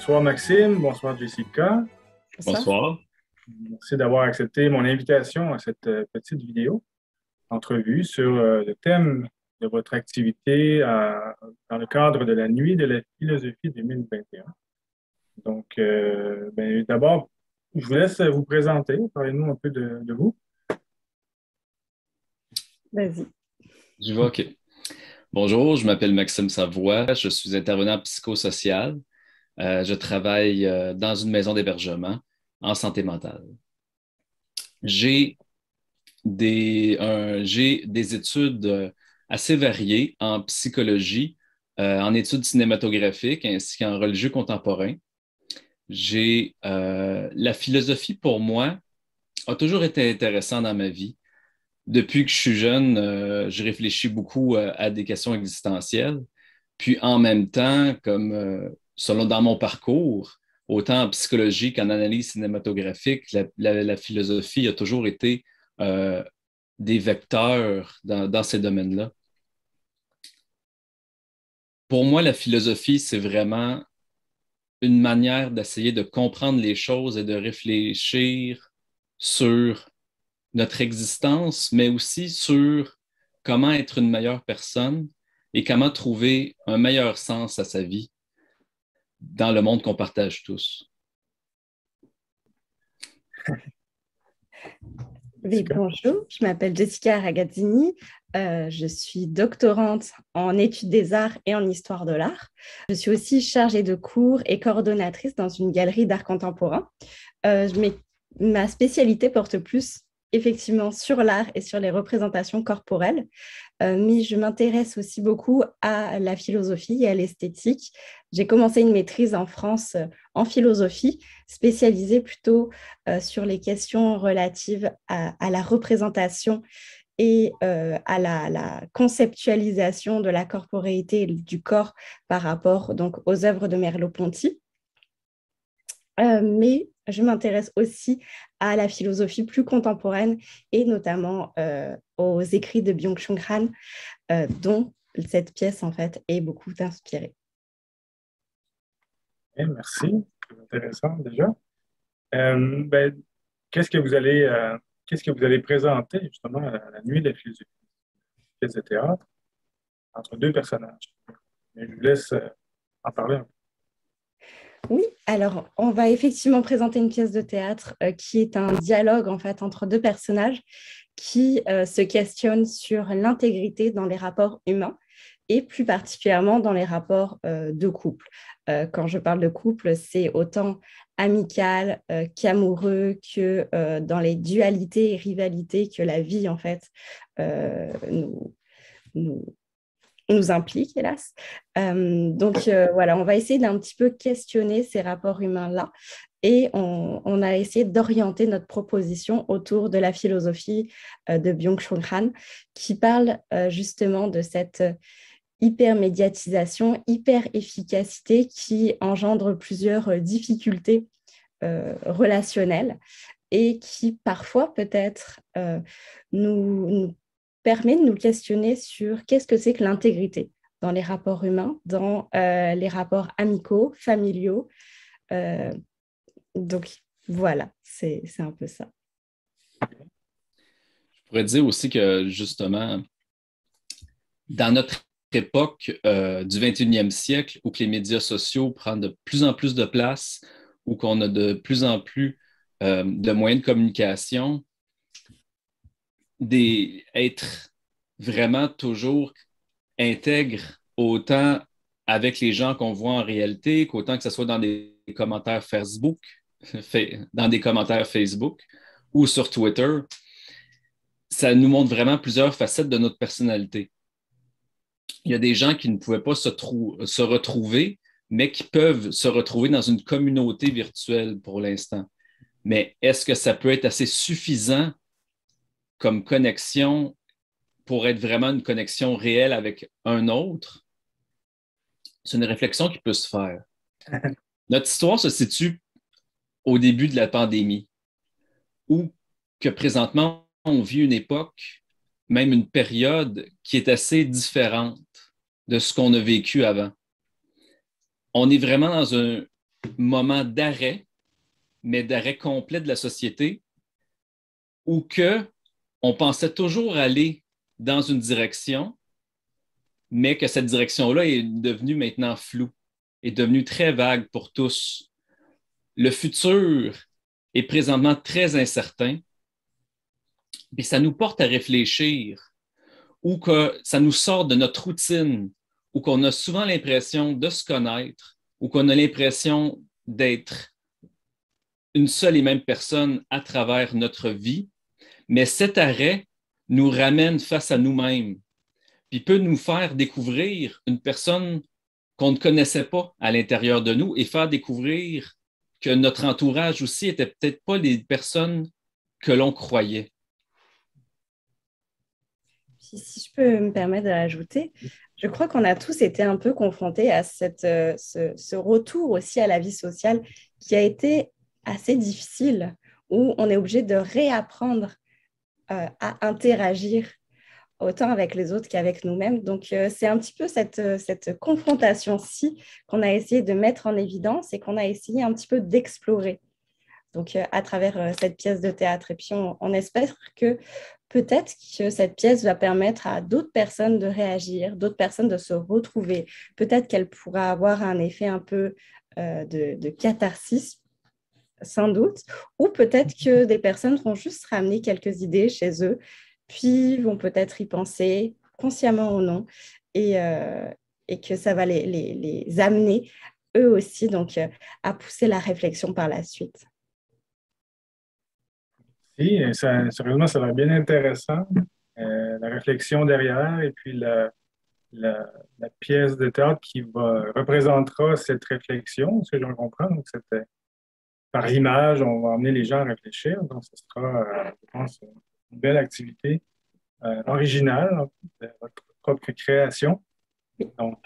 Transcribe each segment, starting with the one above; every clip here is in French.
Bonsoir Maxime, bonsoir Jessica. Bonsoir. Bonsoir. Merci d'avoir accepté mon invitation à cette petite vidéo entrevue sur le thème de votre activité dans le cadre de la Nuit de la philosophie 2021. Donc, d'abord, je vous laisse vous présenter. Parlez-nous un peu de vous. Vas-y. Je vais, OK. Bonjour, je m'appelle Maxime Savoie. Je suis intervenant psychosocial. Je travaille dans une maison d'hébergement en santé mentale. J'ai j'ai des études assez variées en psychologie, en études cinématographiques ainsi qu'en religieux contemporain. La philosophie, pour moi, a toujours été intéressant dans ma vie. Depuis que je suis jeune, je réfléchis beaucoup à des questions existentielles. Puis en même temps, selon dans mon parcours, autant en psychologie qu'en analyse cinématographique, la philosophie a toujours été euh, des vecteurs dans ces domaines-là. Pour moi, la philosophie, c'est vraiment une manière d'essayer de comprendre les choses et de réfléchir sur notre existence, mais aussi sur comment être une meilleure personne et comment trouver un meilleur sens à sa vie dans le monde qu'on partage tous. Oui, Jessica. bonjour, je m'appelle Jessica Ragazzini. Je suis doctorante en études des arts et en histoire de l'art. Je suis aussi chargée de cours et coordonnatrice dans une galerie d'art contemporain. Ma spécialité porte plus effectivement sur l'art et sur les représentations corporelles, mais je m'intéresse aussi beaucoup à la philosophie et à l'esthétique. J'ai commencé une maîtrise en France en philosophie, spécialisée plutôt sur les questions relatives à la représentation et à la conceptualisation de la corporéité et du corps par rapport donc, aux œuvres de Merleau-Ponty. Mais je m'intéresse aussi à la philosophie plus contemporaine et notamment aux écrits de Byung-Chul Han, dont cette pièce en fait est beaucoup inspirée. Bien, merci, c'est intéressant déjà. Euh, ben, qu'est-ce que vous allez présenter justement à la Nuit de la philosophie, pièce de théâtre, entre deux personnages? Mais je vous laisse en parler un peu. Oui, alors on va effectivement présenter une pièce de théâtre qui est un dialogue en fait entre deux personnages qui se questionnent sur l'intégrité dans les rapports humains et plus particulièrement dans les rapports de couple. Quand je parle de couple, c'est autant amical qu'amoureux, que dans les dualités et rivalités que la vie en fait nous, nous, nous implique, hélas. Voilà, on va essayer d'un petit peu questionner ces rapports humains-là et on a essayé d'orienter notre proposition autour de la philosophie de Byung-Chul Han qui parle justement de cette hyper-médiatisation, hyper-efficacité qui engendre plusieurs difficultés relationnelles et qui parfois peut-être nous permet de nous questionner sur qu'est-ce que c'est que l'intégrité dans les rapports humains, dans les rapports amicaux, familiaux. Euh, donc voilà, c'est un peu ça. Je pourrais dire aussi que justement, dans notre époque du 21e siècle, où que les médias sociaux prennent de plus en plus de place, où qu'on a de plus en plus de moyens de communication, être vraiment toujours intègre autant avec les gens qu'on voit en réalité qu'autant que ce soit dans des commentaires Facebook, dans des commentaires Facebook ou sur Twitter, ça nous montre vraiment plusieurs facettes de notre personnalité. Il y a des gens qui ne pouvaient pas se retrouver, mais qui peuvent se retrouver dans une communauté virtuelle pour l'instant. Mais est-ce que ça peut être assez suffisant comme connexion pour être vraiment une connexion réelle avec un autre? C'est une réflexion qui peut se faire. Notre histoire se situe au début de la pandémie, où que présentement, on vit une époque, même une période qui est assez différente de ce qu'on a vécu avant. On est vraiment moment d'arrêt, mais d'arrêt complet de la société, où on pensait toujours aller dans une direction, mais que cette direction-là est devenue maintenant floue, est devenue très vague pour tous. Le futur est présentement très incertain, et ça nous porte à réfléchir, ou que ça nous sort de notre routine, ou qu'on a souvent l'impression de se connaître, ou qu'on a l'impression d'être une seule et même personne à travers notre vie. Mais cet arrêt nous ramène face à nous-mêmes, puis peut nous faire découvrir une personne qu'on ne connaissait pas à l'intérieur de nous et faire découvrir que notre entourage aussi n'était peut-être pas les personnes que l'on croyait. Si je peux me permettre de rajouter, je crois qu'on a tous été un peu confrontés à ce retour aussi à la vie sociale qui a été assez difficile, où on est obligé de réapprendre à interagir autant avec les autres qu'avec nous-mêmes. Donc, c'est un petit peu cette confrontation-ci qu'on a essayé de mettre en évidence et qu'on a essayé un petit peu d'explorer. Donc, à travers cette pièce de théâtre. Et puis, on espère que peut-être que cette pièce va permettre à d'autres personnes de réagir, d'autres personnes de se retrouver. Peut-être qu'elle pourra avoir un effet un peu de catharsis, sans doute, ou peut-être que des personnes vont juste ramener quelques idées chez eux, puis vont peut-être y penser, consciemment ou non, et que ça va les amener, eux aussi, donc, à pousser la réflexion par la suite. Si, sérieusement, ça a l'air bien intéressant. La réflexion derrière et puis la pièce de théâtre qui représentera cette réflexion, si j'en comprends. Donc, par l'image, on va amener les gens à réfléchir. Donc, ce sera, je pense, une belle activité originale, en fait, de votre propre création. Donc,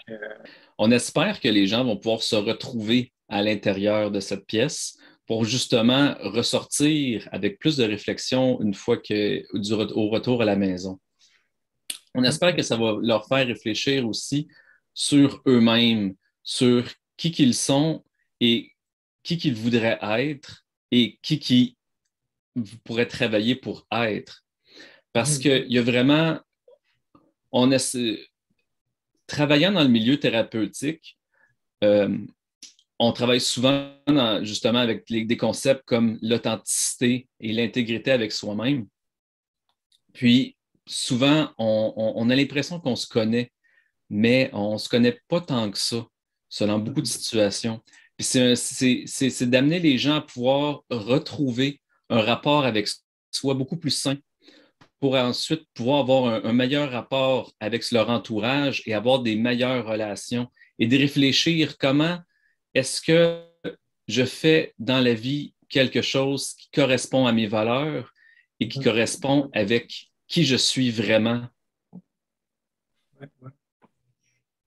On espère que les gens vont pouvoir se retrouver à l'intérieur de cette pièce pour justement ressortir avec plus de réflexion une fois au retour à la maison. On espère que ça va leur faire réfléchir aussi sur eux-mêmes, sur qui qu'ils sont et qui qu'ils voudraient être et qui pourraient travailler pour être. Parce qu'il y a vraiment, on essaie, travaillant dans le milieu thérapeutique, euh, on travaille souvent justement avec des concepts comme l'authenticité et l'intégrité avec soi-même. Puis souvent, on a l'impression qu'on se connaît, mais on ne se connaît pas tant que ça, selon beaucoup de situations. Puis c'est d'amener les gens à pouvoir retrouver un rapport avec soi beaucoup plus sain pour ensuite pouvoir avoir un meilleur rapport avec leur entourage et avoir des meilleures relations et de réfléchir comment est-ce que je fais dans la vie quelque chose qui correspond à mes valeurs et qui correspond avec qui je suis vraiment.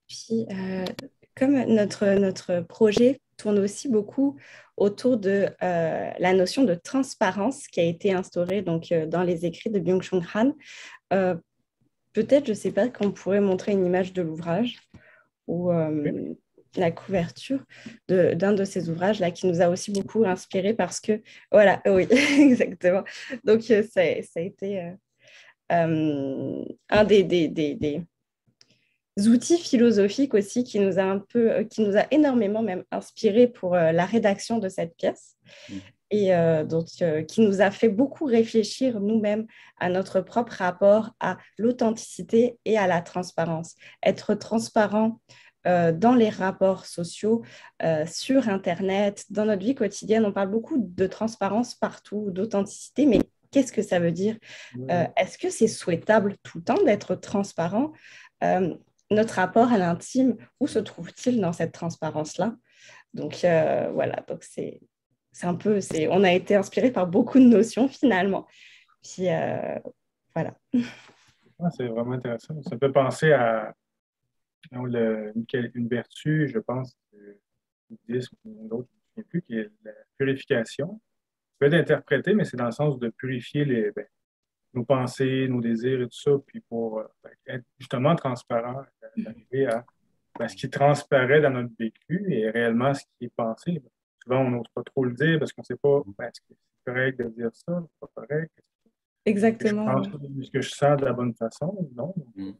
Puis, comme notre projet tourne aussi beaucoup autour de la notion de transparence qui a été instaurée donc, dans les écrits de Byung-Chul Han, peut-être, je ne sais pas, qu'on pourrait montrer une image de l'ouvrage ou la couverture d'un de ces ouvrages-là qui nous a aussi beaucoup inspiré parce que, voilà, oui, exactement. Donc, ça a été un des outils philosophiques aussi qui nous a qui nous a énormément même inspiré pour la rédaction de cette pièce et donc qui nous a fait beaucoup réfléchir nous-mêmes à notre propre rapport à l'authenticité et à la transparence. Être transparent dans les rapports sociaux, sur Internet, dans notre vie quotidienne, on parle beaucoup de transparence partout, d'authenticité, mais qu'est-ce que ça veut dire? Est-ce que c'est souhaitable tout le temps d'être transparent? Notre rapport à l'intime, où se trouve-t-il dans cette transparence-là? Donc voilà, donc c'est un peu, on a été inspiré par beaucoup de notions finalement. Puis voilà. c'est vraiment intéressant. Ça me fait penser à une vertu, je pense, du bouddhisme ou d'autres, je ne sais plus, qui est la purification. Ça peut être interprété, mais c'est dans le sens de purifier nos pensées, nos désirs et tout ça, puis pour être justement transparent, d'arriver à ce qui transparaît dans notre vécu et réellement ce qui est pensé. souvent, on n'ose pas trop le dire parce qu'on ne sait pas, ben, est-ce que c'est correct de dire ça, c'est pas correct, est-ce que je Exactement, pense, oui. est-ce que je sens de la bonne façon? Non, Mm.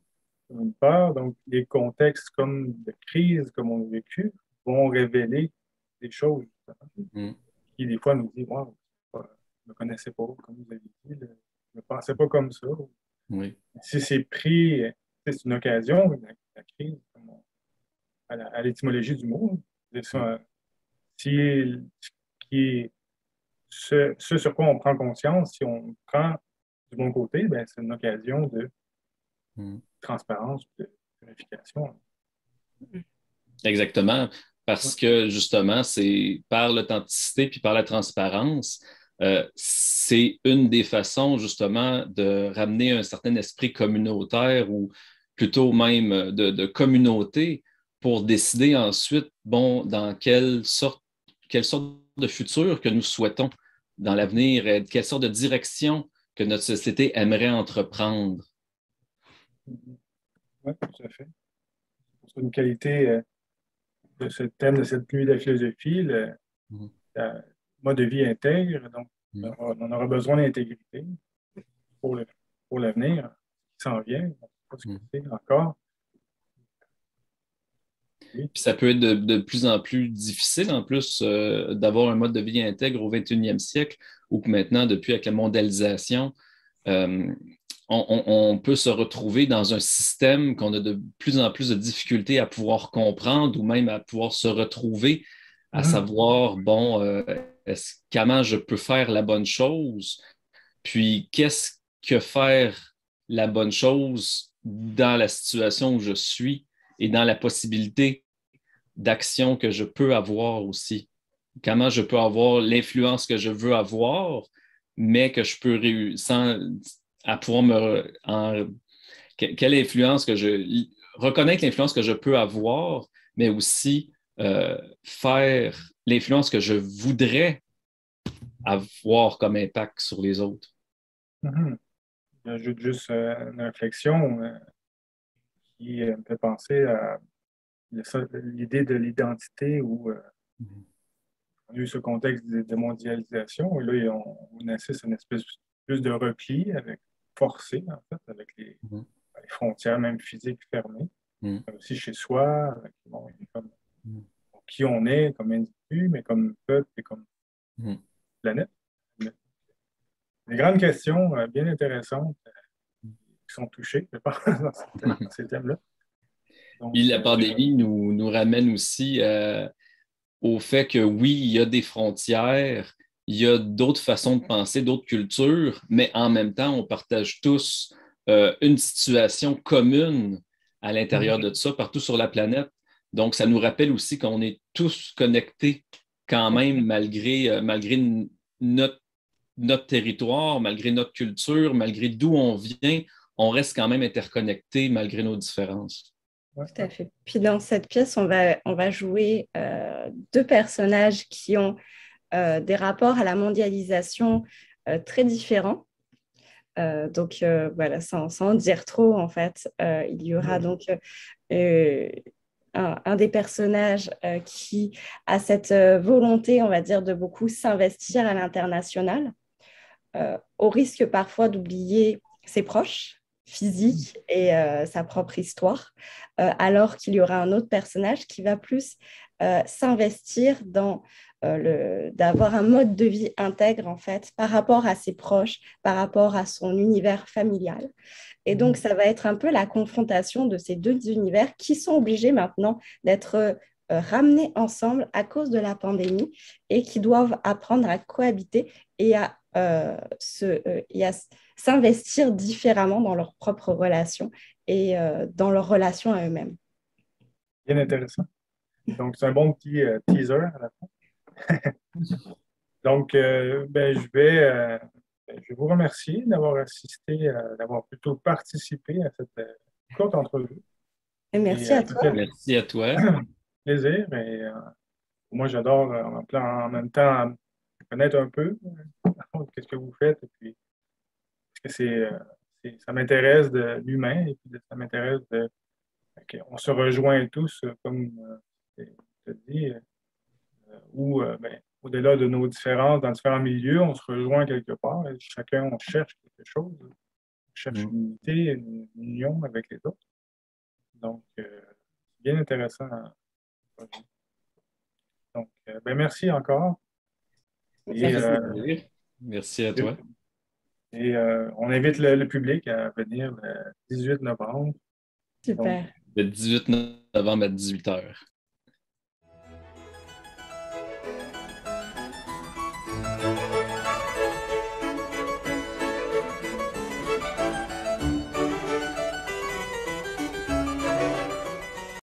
une peur. Donc, les contextes comme de crise, comme on a vécu, vont révéler des choses, justement, Mm. qui des fois nous disent, wow, je ne me connaissais pas, comme vous avez dit, je ne me pensais pas comme ça. Oui. Si c'est pris, c'est une occasion, la crise, à l'étymologie du mot, c'est ça, si, qui, ce sur quoi on prend conscience, si on prend du bon côté, ben, c'est une occasion de Mm. transparence, de vérification. Exactement, Ouais. parce que justement, c'est par l'authenticité puis par la transparence, c'est une des façons justement de ramener un certain esprit communautaire ou plutôt même de communauté pour décider ensuite, bon, dans quelle sorte de futur que nous souhaitons dans l'avenir, et quelle sorte de direction que notre société aimerait entreprendre. Oui, tout à fait. C'est une qualité de ce thème, de cette nuit de la philosophie, Mhm. le mode de vie intègre. Donc, Mhm. on aura besoin d'intégrité pour pour l'avenir qui s'en vient. On ne sait pas ce que Mhm. c'est encore. Oui. Puis ça peut être de plus en plus difficile, en plus, d'avoir un mode de vie intègre au 21e siècle, ou que maintenant, depuis avec la mondialisation, euh, on peut se retrouver dans un système qu'on a de plus en plus de difficultés à pouvoir comprendre ou même à pouvoir se retrouver, à Mhm. savoir, bon, comment je peux faire la bonne chose, puis qu'est-ce que faire la bonne chose dans la situation où je suis et dans la possibilité d'action que je peux avoir aussi. Comment je peux avoir l'influence que je veux avoir, mais que je peux réussir à pouvoir quelle influence que je reconnaître l'influence que je peux avoir, mais aussi faire l'influence que je voudrais avoir comme impact sur les autres. Mhm. J'ajoute juste une réflexion qui me fait penser à l'idée de l'identité où on a eu ce contexte de mondialisation et là, on assiste à une espèce plus de repli avec forcé, en fait, avec Mhm. les frontières même physiques fermées, Mhm. aussi chez soi, avec bon, comme, Mhm. qui on est comme individu, mais comme peuple et comme Mhm. planète. Des grandes questions bien intéressantes qui sont touchées, je pense, dans ces thèmes-là. Puis Donc, la pandémie nous ramène aussi au fait que oui, il y a des frontières, il y a d'autres façons de penser, d'autres cultures, mais en même temps, on partage tous une situation commune à l'intérieur de ça, partout sur la planète. Donc, ça nous rappelle aussi qu'on est tous connectés quand même, malgré notre, notre territoire, malgré notre culture, malgré d'où on vient, on reste quand même interconnectés malgré nos différences. ouais, Tout à fait. Puis dans cette pièce, on va jouer deux personnages qui ont des rapports à la mondialisation très différents. Voilà, sans en dire trop, en fait, il y aura donc euh, un des personnages qui a cette volonté, on va dire, de beaucoup s'investir à l'international, au risque parfois d'oublier ses proches physiques et sa propre histoire, alors qu'il y aura un autre personnage qui va plus s'investir dans d'avoir un mode de vie intègre en fait par rapport à ses proches, par rapport à son univers familial. Et donc, ça va être un peu la confrontation de ces deux univers qui sont obligés maintenant d'être ramenés ensemble à cause de la pandémie et qui doivent apprendre à cohabiter et à s'investir différemment dans leurs propres relations et dans leurs relations à eux-mêmes. bien intéressant. Donc, c'est un bon petit teaser à la fin. Donc, je vais vous remercier d'avoir assisté, d'avoir plutôt participé à cette courte entrevue. Et Et merci à toi. c'était Merci à toi. un plaisir. Et moi, j'adore en même temps connaître un peu qu'est-ce que vous faites. Et puis, parce que ça m'intéresse de l'humain et puis ça m'intéresse de. On se rejoint tous, comme tu as dit, au-delà de nos différences dans différents milieux, on se rejoint quelque part. Et chacun, on cherche quelque chose. On cherche une unité, une union avec les autres. Donc, c'est bien intéressant. Donc, merci encore. Et, merci à toi. Et on invite le public à venir le 18 novembre. Super. Donc, le 18 novembre à 18h.